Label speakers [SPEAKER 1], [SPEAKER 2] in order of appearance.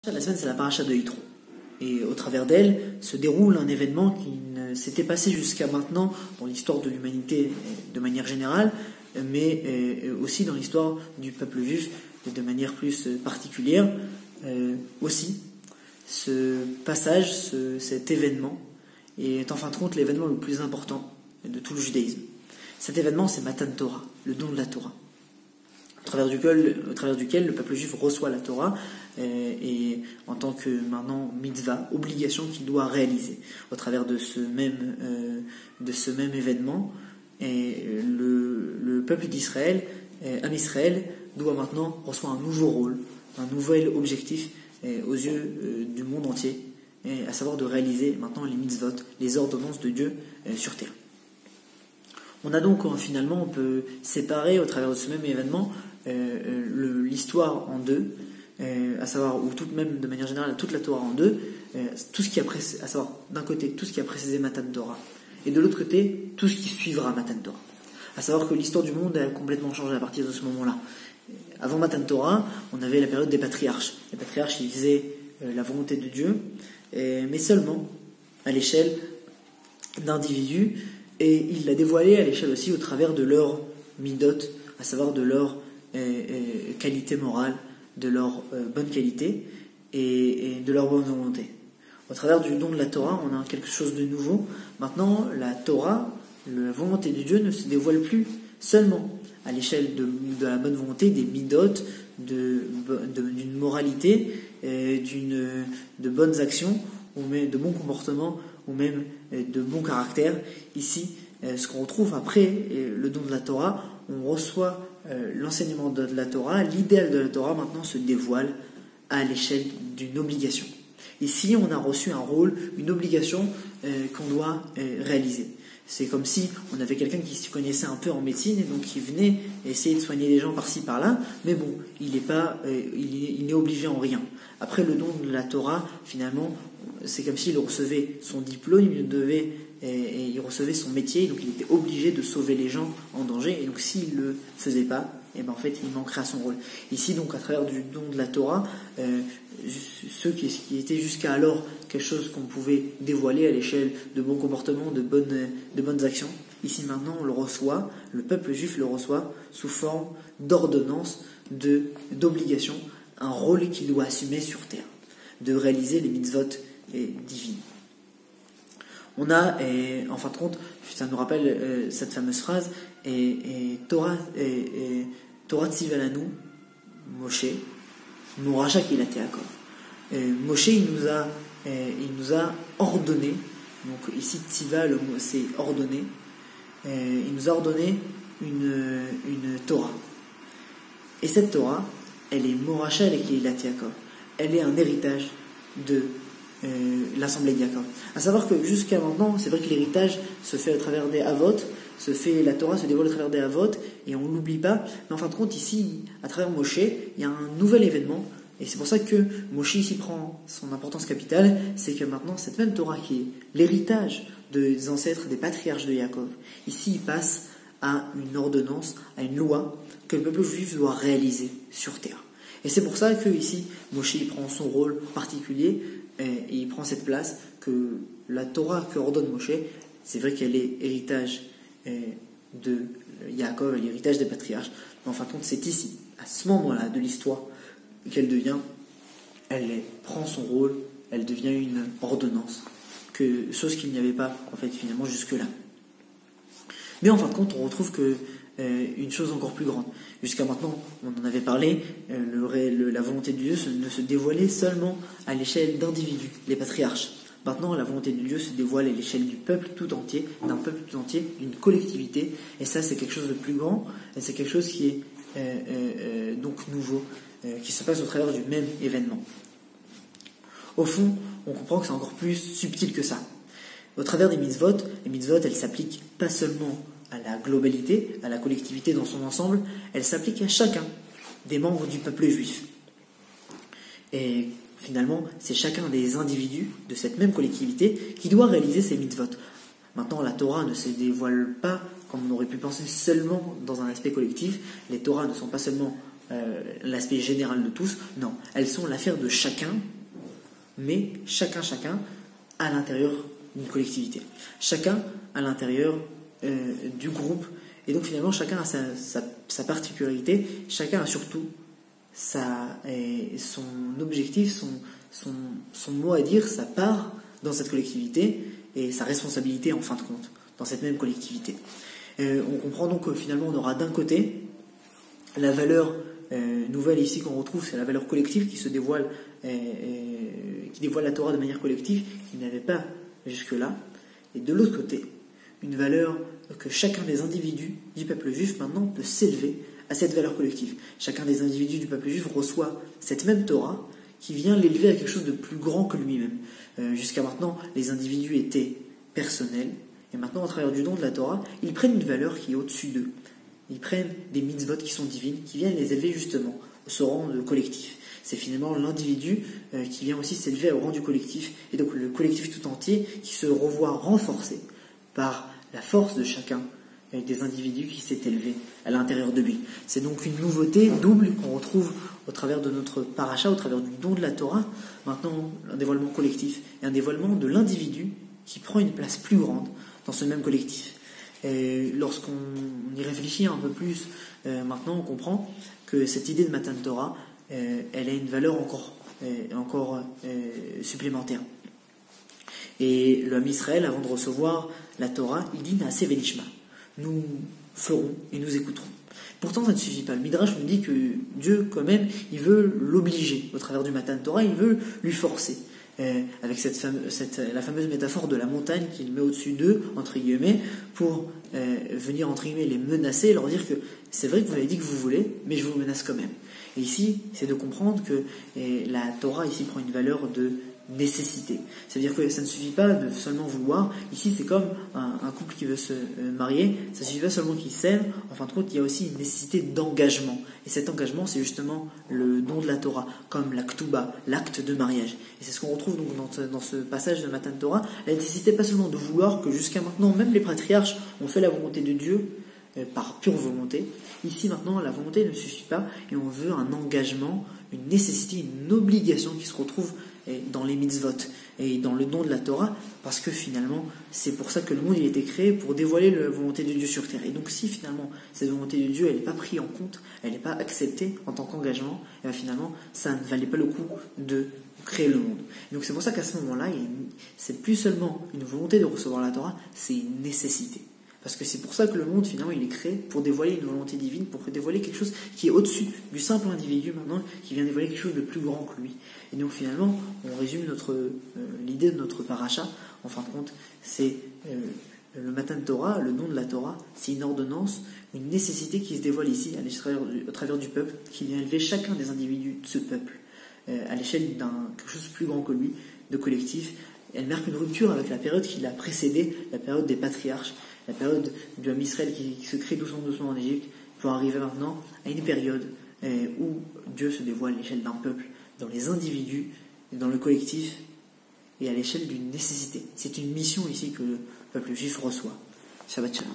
[SPEAKER 1] La semaine, c'est la paracha de Yitro. Et au travers d'elle se déroule un événement qui ne s'était passé jusqu'à maintenant dans l'histoire de l'humanité de manière générale, mais aussi dans l'histoire du peuple juif de manière plus particulière. Aussi, ce passage, cet événement est en fin de compte l'événement le plus important de tout le judaïsme. Cet événement, c'est Matan Torah, le don de la Torah, au travers duquel le peuple juif reçoit la Torah et en tant que maintenant mitzvah, obligation qu'il doit réaliser. Au travers de ce même événement, le peuple d'Israël, Am Israël, doit maintenant recevoir un nouveau rôle, un nouvel objectif aux yeux du monde entier, à savoir de réaliser maintenant les mitzvot, les ordonnances de Dieu sur terre. On a donc finalement, on peut séparer au travers de ce même événement l'histoire en deux, à savoir, ou tout même de manière générale toute la Torah en deux, tout ce qui a à savoir d'un côté tout ce qui a précédé Matan Torah, et de l'autre côté tout ce qui suivra Matan Torah. À savoir que l'histoire du monde a complètement changé à partir de ce moment-là. Avant Matan Torah, on avait la période des patriarches. Les patriarches, ils faisaient la volonté de Dieu, mais seulement à l'échelle d'individus, et ils la dévoilaient à l'échelle aussi au travers de leur midot, à savoir de leur qualité morale, de leur bonne qualité et de leur bonne volonté. Au travers du don de la Torah, on a quelque chose de nouveau. Maintenant, la Torah, la volonté de Dieu ne se dévoile plus seulement à l'échelle de la bonne volonté, des midot, d'une moralité, de bonnes actions, ou même de bons comportements, ou même de bons caractères. Ici, ce qu'on retrouve après le don de la Torah, on reçoit l'enseignement de la Torah, l'idéal de la Torah maintenant se dévoile à l'échelle d'une obligation. Ici, on a reçu un rôle, une obligation qu'on doit réaliser. C'est comme si on avait quelqu'un qui se connaissait un peu en médecine et donc qui venait essayer de soigner les gens par-ci par-là, mais bon, il n'est obligé en rien. Après le don de la Torah, finalement, c'est comme s'il recevait son diplôme, il recevait son métier, donc il était obligé de sauver les gens en danger, et donc s'il ne le faisait pas, en fait il manquerait à son rôle. Ici donc à travers du don de la Torah, ce qui était jusqu'à alors quelque chose qu'on pouvait dévoiler à l'échelle de bons comportements, de bonnes actions, ici maintenant on le reçoit, le peuple juif le reçoit sous forme d'ordonnance, d'obligation, un rôle qu'il doit assumer sur terre, de réaliser les mitzvot divines. On a, en fin de compte, ça nous rappelle cette fameuse phrase, Torah Tzivalanu, Moshe, Moracha Kilate Yaakov. Moshe, il nous a ordonné, donc ici Tziva, le mot c'est ordonné, il nous a ordonné une Torah. Et cette Torah, elle est Moracha, elle est Kilate Yaakov. Elle est un héritage de l'assemblée de Yaakov. À savoir que jusqu'à maintenant, c'est vrai que l'héritage se fait à travers des Avot, la Torah se dévoile à travers des Avot, et on ne l'oublie pas, mais en fin de compte, ici, à travers Moshe, il y a un nouvel événement, et c'est pour ça que Moshe ici prend son importance capitale, c'est que maintenant, cette même Torah qui est l'héritage des ancêtres, des patriarches de Yaakov, ici, il passe à une ordonnance, à une loi, que le peuple juif doit réaliser sur terre. Et c'est pour ça que ici, Moshe il prend son rôle particulier, et il prend cette place que la Torah que ordonne Moshe, c'est vrai qu'elle est héritage de Yaakov, elle est héritage des patriarches, mais en fin de compte c'est ici, à ce moment-là de l'histoire, qu'elle prend son rôle, elle devient une ordonnance, chose qu'il n'y avait pas en fait finalement jusque-là. Mais en fin de compte on retrouve que une chose encore plus grande. Jusqu'à maintenant, on en avait parlé, la volonté de Dieu ne se dévoilait seulement à l'échelle d'individus, les patriarches. Maintenant, la volonté de Dieu se dévoile à l'échelle du peuple tout entier, d'une collectivité, et ça c'est quelque chose de plus grand, et c'est quelque chose qui est donc nouveau, qui se passe au travers du même événement. Au fond, on comprend que c'est encore plus subtil que ça. Au travers des mitzvot, les mitzvot elles s'appliquent pas seulement à la globalité, à la collectivité dans son ensemble, elle s'applique à chacun des membres du peuple juif. Et finalement, c'est chacun des individus de cette même collectivité qui doit réaliser ces mitzvot. Maintenant, la Torah ne se dévoile pas, comme on aurait pu penser, seulement dans un aspect collectif. Les Torahs ne sont pas seulement l'aspect général de tous. Non, elles sont l'affaire de chacun, mais chacun à l'intérieur d'une collectivité. Chacun à l'intérieur du groupe. Et donc finalement, chacun a sa particularité, chacun a surtout son objectif, son mot à dire, sa part dans cette collectivité et sa responsabilité en fin de compte dans cette même collectivité. On comprend donc que finalement on aura d'un côté la valeur nouvelle ici qu'on retrouve, c'est la valeur collective qui se dévoile, qui dévoile la Torah de manière collective, qui n'avait pas jusque-là. Et de l'autre côté, une valeur que chacun des individus du peuple juif maintenant peut s'élever à cette valeur collective. Chacun des individus du peuple juif reçoit cette même Torah qui vient l'élever à quelque chose de plus grand que lui-même. Jusqu'à maintenant, les individus étaient personnels, et maintenant, à travers du don de la Torah, ils prennent une valeur qui est au-dessus d'eux. Ils prennent des mitzvot qui sont divines, qui viennent les élever justement au ce rang de collectif. C'est finalement l'individu qui vient aussi s'élever au rang du collectif, et donc le collectif tout entier qui se revoit renforcé par la force de chacun des individus qui s'est élevé à l'intérieur de lui. C'est donc une nouveauté double qu'on retrouve au travers de notre paracha, au travers du don de la Torah. Maintenant, un dévoilement collectif et un dévoilement de l'individu qui prend une place plus grande dans ce même collectif. Et lorsqu'on y réfléchit un peu plus, maintenant on comprend que cette idée de Matan Torah, elle a une valeur encore supplémentaire. Et le Ham Israël, avant de recevoir la Torah, il dit Naaseh Venishma. Nous ferons et nous écouterons. Pourtant, ça ne suffit pas. Le Midrash nous dit que Dieu, quand même, il veut l'obliger au travers du Matan Torah, il veut lui forcer. Avec la fameuse métaphore de la montagne qu'il met au-dessus d'eux, entre guillemets, pour venir, entre guillemets, les menacer et leur dire que c'est vrai que vous avez dit que vous voulez, mais je vous menace quand même. Et ici, c'est de comprendre que la Torah, ici, prend une valeur de nécessité. C'est-à-dire que ça ne suffit pas de seulement vouloir. Ici, c'est comme un couple qui veut se marier. Ça ne suffit pas seulement qu'ils s'aiment. En fin de compte, il y a aussi une nécessité d'engagement. Et cet engagement, c'est justement le don de la Torah, comme la Ktuba, l'acte de mariage. Et c'est ce qu'on retrouve donc dans ce passage de Matan Torah. La nécessité pas seulement de vouloir, que jusqu'à maintenant, même les patriarches ont fait la volonté de Dieu par pure volonté. Ici, maintenant, la volonté ne suffit pas et on veut un engagement, une nécessité, une obligation qui se retrouve dans les mitzvot et dans le don de la Torah, parce que finalement, c'est pour ça que le monde il a été créé, pour dévoiler la volonté de Dieu sur terre. Et donc si finalement, cette volonté de Dieu, elle n'est pas prise en compte, elle n'est pas acceptée en tant qu'engagement, et bien finalement, ça ne valait pas le coup de créer le monde. Et donc c'est pour ça qu'à ce moment-là, c'est plus seulement une volonté de recevoir la Torah, c'est une nécessité. Parce que c'est pour ça que le monde, finalement, il est créé pour dévoiler une volonté divine, pour dévoiler quelque chose qui est au-dessus du simple individu, maintenant, qui vient dévoiler quelque chose de plus grand que lui. Et donc, finalement, on résume l'idée de notre paracha. En fin de compte, c'est le Matan Torah, le don de la Torah, c'est une ordonnance, une nécessité qui se dévoile ici, au travers du peuple, qui vient élever chacun des individus de ce peuple, à l'échelle d'un quelque chose de plus grand que lui, de collectif. Elle marque une rupture avec la période qui l'a précédée, la période des patriarches, la période du Ham Israël qui se crée doucement en Égypte, pour arriver maintenant à une période où Dieu se dévoile à l'échelle d'un peuple, dans les individus, dans le collectif, et à l'échelle d'une nécessité. C'est une mission ici que le peuple juif reçoit. Shabbat Shalom.